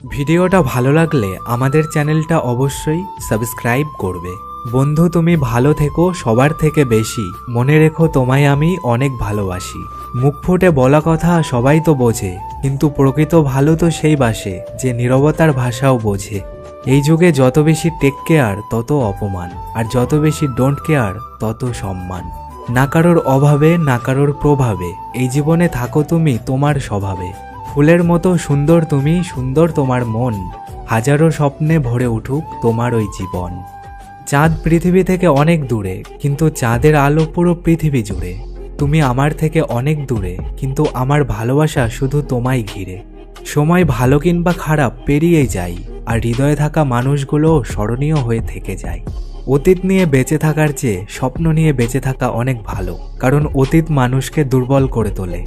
ভিডিওটা ভালো লাগলে আমাদের চ্যানেলটা অবশ্যই সাবস্ক্রাইব করবে। বন্ধু, তুমি ভালো থেকো সবার থেকে বেশি। মনে রেখো, তোমায় আমি অনেক ভালোবাসি। মুখ ফুটে বলা কথা সবাই তো বোঝে, কিন্তু প্রকৃত ভালো তো সেই বাসে যে নীরবতার ভাষাও বোঝে। এই যুগে যত বেশি টেক কেয়ার তত অপমান, আর যত বেশি ডোন্ট কেয়ার তত সম্মান। না কারোর অভাবে না কারোর প্রভাবে এই জীবনে থাকো তুমি তোমার স্বভাবে। ফুলের মতো সুন্দর তুমি, সুন্দর তোমার মন। হাজারো স্বপ্নে ভরে উঠুক তোমার ওই জীবন। চাঁদ পৃথিবী থেকে অনেক দূরে, কিন্তু চাঁদের আলো পুরো পৃথিবী জুড়ে। তুমি আমার থেকে অনেক দূরে, কিন্তু আমার ভালোবাসা শুধু তোমায় ঘিরে। সময় ভালো কিংবা খারাপ পেরিয়ে যায়, আর হৃদয়ে থাকা মানুষগুলো স্মরণীয় হয়ে থেকে যায়। অতীত নিয়ে বেঁচে থাকার চেয়ে স্বপ্ন নিয়ে বেঁচে থাকা অনেক ভালো, কারণ অতীত মানুষকে দুর্বল করে তোলে।